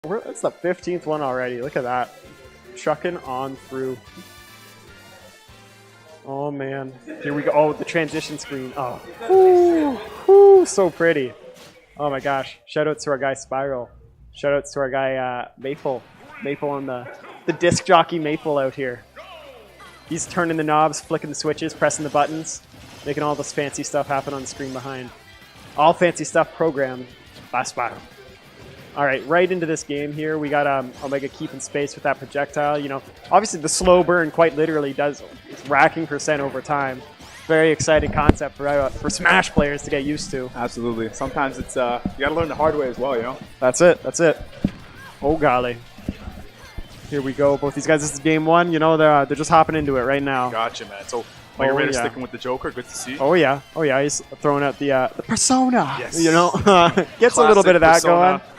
That's the 15th one already. Look at that. Chucking on through. Oh, man. Here we go. Oh, the transition screen. Oh. Ooh, ooh, so pretty. Oh, my gosh. Shoutouts to our guy Spiral. Shoutouts to our guy Maple. Maple on the disc jockey Maple out here. He's turning the knobs, flicking the switches, pressing the buttons, making all this fancy stuff happen on the screen behind. All fancy stuff programmed by Spiral. All right, right into this game here. We got Omega keeping space with that projectile. You know, obviously the slow burn quite literally is racking percent over time. Very exciting concept for Smash players to get used to. Absolutely. Sometimes it's you gotta learn the hard way as well, you know. That's it. That's it. Oh golly. Here we go. Both these guys. This is game one. You know, they're just hopping into it right now. Gotcha, man. So Mega BreaD sticking with the Joker. Good to see. Oh yeah. Oh yeah. He's throwing out the persona. Yes. You know, gets a little bit of that persona. going.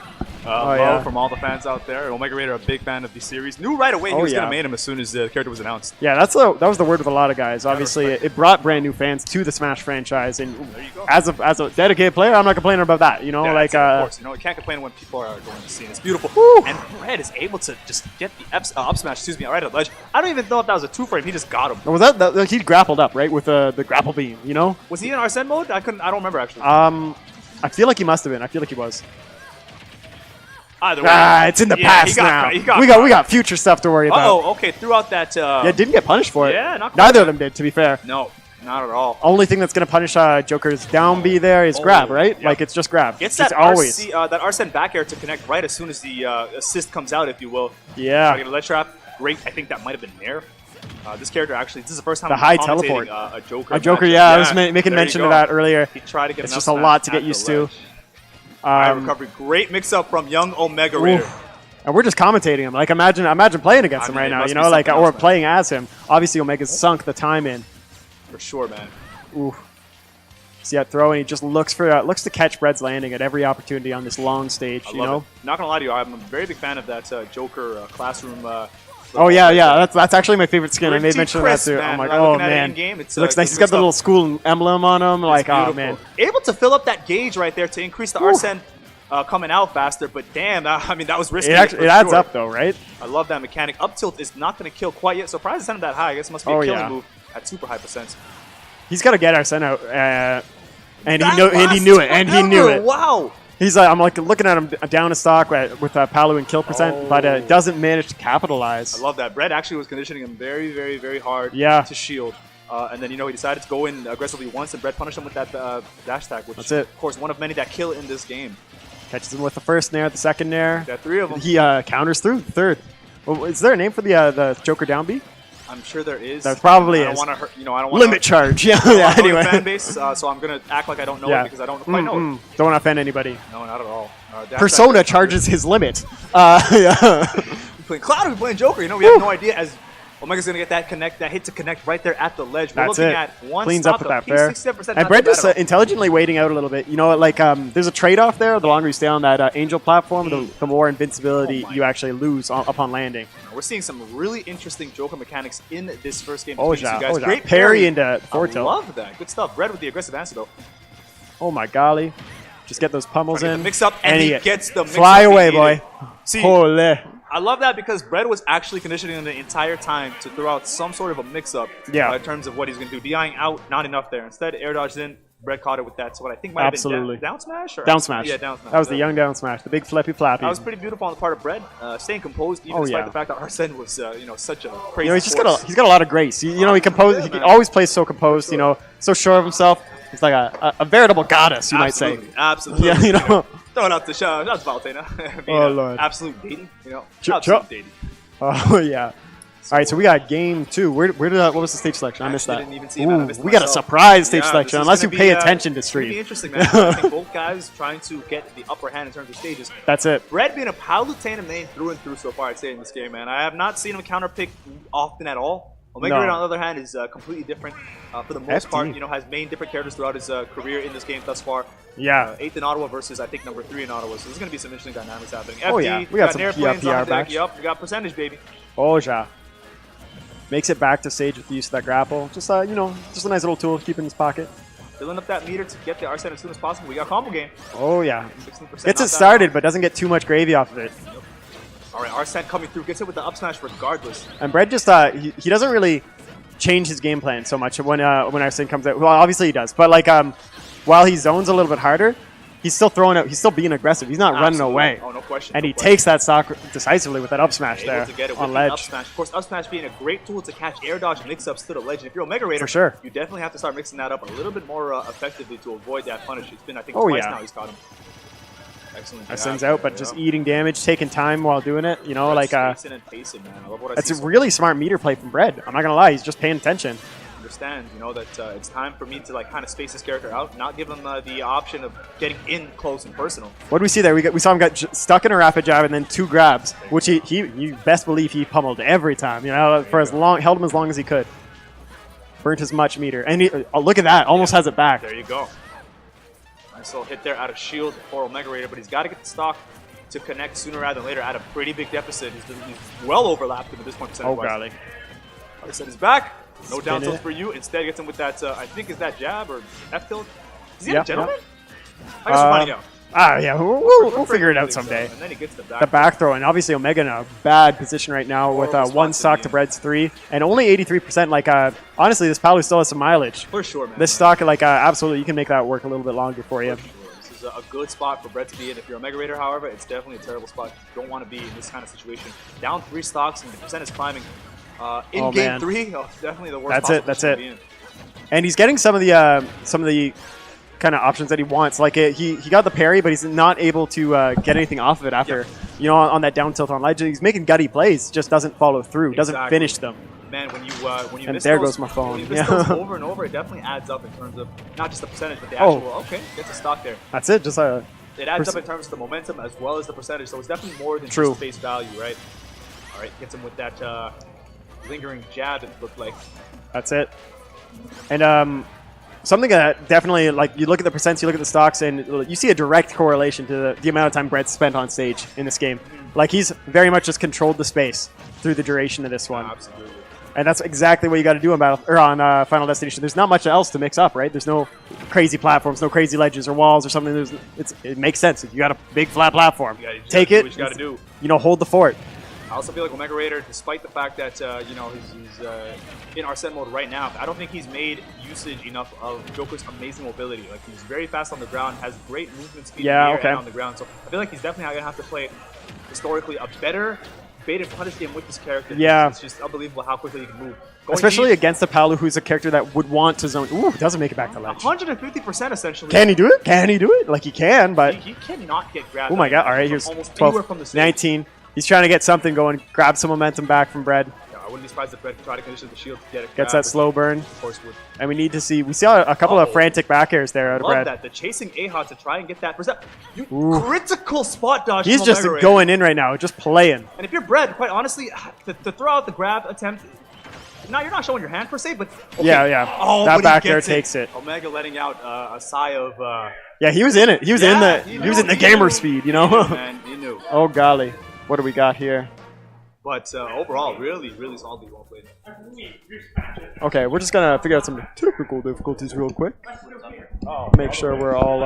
Love from all the fans out there. Omega BreaD are a big fan of the series. Knew right away he was going to main him as soon as the character was announced. Yeah, that was the word with a lot of guys. Obviously, it brought brand new fans to the Smash franchise, and there you go. As a dedicated player, I'm not complaining about that. You know, yeah, like of course, you know, you can't complain when people are going to see it. It's beautiful. Woo. And BreaD is able to just get the up smash. Excuse me, right at the ledge. I don't even know if that was a two frame. He just got him. Was that he grappled up right with the grapple beam? You know, was he in Arsene mode? I don't remember actually. I feel like he must have been. I feel like he was. Either way. It's in the past now. We got future stuff to worry about. Oh, okay. Throughout that. Yeah, didn't get punished for it. Yeah, not neither of them did. To be fair. No, not at all. Only thing that's gonna punish Joker's down B there is grab, right? Yep. Like it's just grab. Gets it's that always that Arsene back air to connect right as soon as the assist comes out, if you will. Yeah. Get a ledge trap. Great. I think that might have been Nair. This character actually, this is the first time the high teleport. A Joker. A Joker, yeah. I was making mention of that earlier. He tried to get it's just a lot to get used to. Recovery. Great mix up from young Omega BreaD. And we're just commentating him. Like imagine playing against him right now, you know, like or playing as him. Obviously Omega's sunk the time in. For sure, man. Ooh. See that throw, and he just looks to catch BreaD's landing at every opportunity on this long stage, you know? Not gonna lie to you, I'm a very big fan of that Joker classroom oh yeah, that's actually my favorite skin. I made mention of that too. Man. I'm like, oh man, it looks nice. He's got the little school emblem on him. Like, oh man, able to fill up that gauge right there to increase the Arsene coming out faster. But damn, I mean that was risky. It adds up though, right? I love that mechanic. Up tilt is not going to kill quite yet. Surprised it's not that high. I guess it must be a killing move at super high percent. He's got to get Arsene out, and he knew it. Wow. He's I'm like looking at him down a stock with Palu and kill percent, but doesn't manage to capitalize. I love that. BreaD actually was conditioning him very, very, very hard to shield. And then, you know, he decided to go in aggressively once, and BreaD punished him with that dash tag, which is, of course, one of many that kill in this game. Catches him with the first nair, the second nair. Got three of them. He counters through the third. Well, is there a name for the Joker down B? I'm sure there is. There probably is. I don't want to hurt, you know, I don't want limit charge. Yeah, anyway. Fan base, so I'm going to act like I don't know it because I don't quite know it. Don't want to offend anybody. No, not at all. Persona charges his limit. We're playing Cloud, we're playing Joker. You know, we have no idea as Omega's going to get that hit to connect right there at the ledge. We're looking at one cleans stop up with that fair. And BreaD just intelligently waiting out a little bit. You know, like there's a trade-off there. The longer you stay on that Angel platform, the more invincibility you actually lose upon landing. We're seeing some really interesting Joker mechanics in this first game. Oh, yeah. Great parry into forward tilt. I love that. Good stuff. BreaD with the aggressive answer, though. Oh, my golly. Just get those pummels in. Mix up, and he gets the mix fly away, boy. See, holy. I love that because BreaD was actually conditioning him the entire time to throw out some sort of a mix-up in terms of what he's going to do. DIing out, not enough there. Instead, air dodged in. BreaD caught it with that. So what I think might have been down smash? Or? Down smash. Yeah, down smash. That was the young down smash, the big flippy floppy. That was pretty beautiful on the part of BreaD, staying composed even despite the fact that Arsene was, you know, such a crazy. You know, he's got a lot of grace. You know, he always plays so composed. You know, so sure of himself. He's like a veritable goddess, you might say. Absolutely. Yeah, you know. Throwing out the show. That's Palutena. Oh Lord. Absolute dating. You know. Absolute dating. Oh yeah. All right, so we got game 2. Where did what was the stage selection? I missed that. Didn't even see it. We got a surprise stage selection, unless you pay attention to stream. It's interesting, man. I think both guys trying to get the upper hand in terms of stages. That's it. BreaD being a Palutena main through and through so far, I'd say in this game, man. I have not seen him counterpick often at all. Omega BreaD, on the other hand, is completely different for the most part. You know, has main different characters throughout his career in this game thus far. Yeah. 8th in Ottawa versus, I think, number 3 in Ottawa. So there's going to be some interesting dynamics happening. Oh, FD, yeah. We got some PR back. Yup, we got percentage, baby. Oh, yeah. Makes it back to stage with the use of that grapple. Just, you know, just a nice little tool to keep in his pocket. Filling up that meter to get the Arsene as soon as possible. We got combo game. Oh, yeah. Gets it started, but doesn't get too much gravy off of it. All right, Arsene coming through, gets it with the up smash regardless. And BreaD just he doesn't really change his game plan so much when Arsene comes out. Well, obviously he does, but like while he zones a little bit harder, he's still throwing out. He's still being aggressive. He's not running away. Oh, no question. And no he question. takes that stock decisively with that up smash there to get it on with ledge. the up smash. Of course, up smash being a great tool to catch air dodge mix-ups to the ledge. And if you're Omega Raider, For sure. you definitely have to start mixing that up a little bit more effectively to avoid that punish. It's been, I think, Oh, twice yeah. now he's caught him. Excellent. Arsene's out, but just eating damage, taking time while doing it. You know, like spacing and pacing, man. I love what I that's see a so really smart meter play from BreaD. I'm not gonna lie, he's just paying attention. understand, you know, that it's time for me to like kind of space this character out, not give him the option of getting in close and personal. What do we see there? We saw him get stuck in a rapid jab and then 2 grabs, which you best believe he pummeled every time. You know, for as long, held him as long as he could. Burnt as much meter, and oh, look at that, almost has it back. There you go. Nice little hit there out of shield for Omega Raider, but he's got to get the stock to connect sooner rather than later at a pretty big deficit. He's well overlapped him at this point. Oh, golly. Like I said, he's back. No Spin down tilt it. for you. Instead, gets him with that, I think is that jab or F tilt. Is he Yeah, a gentleman? yeah. I guess we're finding out. Yeah, we'll figure it out someday. And then he gets the back. The back throw, and obviously Omega in a bad position right now with Horrible 1 spots stock in to the BreaD's 3, and only 83%. Like, honestly, this Palu still has some mileage. For sure, man. This stock, like, absolutely, you can make that work a little bit longer for you. For sure. This is a good spot for BreaD to be in. If you're a Omega Raider, however, it's definitely a terrible spot. You don't want to be in this kind of situation. Down 3 stocks, and the percent is climbing. In game man. 3, definitely the worst. That's possible it. That's position to it. be in. And he's getting some of the kind of options that he wants. Like he got the parry, but he's not able to get anything off of it after, you know, on that down tilt on ledge. He's making gutty plays, just doesn't follow through, doesn't Exactly. finish them. Man, when you And miss there those, goes my phone. When you miss Yeah. those over and over, it definitely adds up in terms of not just the percentage, but the actual. Okay, gets a stock there. That's it. Just a It adds up in terms of the momentum as well as the percentage, so it's definitely more than True. just face value, right? All right, gets him with that lingering jab. It looked like. That's it. And something that definitely, like, you look at the percents, you look at the stocks, and you see a direct correlation to the amount of time BreaD spent on stage in this game. Like, he's very much just controlled the space through the duration of this one. Absolutely. And that's exactly what you got to do on Final Destination. There's not much else to mix up, right? There's no crazy platforms, no crazy ledges or walls or something. It makes sense. You got a big flat platform. You Take do it. what you got to do. You know, hold the fort. I also feel like Omega Raider, despite the fact that you know he's in Arsene mode right now, I don't think he's made usage enough of Joker's amazing mobility. Like, he's very fast on the ground, has great movement speed in the air and on the ground. So I feel like he's definitely gonna have to play historically a better baited punish game with this character. Yeah. It's just unbelievable how quickly he can move. Going Especially deep, against a Palu who's a character that would want to zone. Ooh, doesn't make it back to ledge. 150% essentially. Can he do it? Can he do it? Like, he can, but... He cannot get grabbed. Oh my god, all right, here's almost 12, anywhere from the stage. 19. He's trying to get something going, grab some momentum back from BreaD. Yeah, I wouldn't be surprised if BreaD could try to condition the shield to get it. Gets that slow burn. Of course would. And we need to see... We saw a couple of frantic back airs there out of Love BreaD. that. The chasing Aha to try and get that percent. Critical spot dodge. He's from just Omega Raider. going in right now, just playing. And if you're BreaD, quite honestly, to throw out the grab attempt, now you're not showing your hand per se, but okay. Yeah. Oh, That but he back air gets takes it. Omega letting out a sigh of. Yeah, he was in it. He was in the gamer speed, you know. Man, he knew. Oh golly, what do we got here? But overall, really solidly well played. Okay, we're just gonna figure out some technical difficulties real quick. Make sure we're all.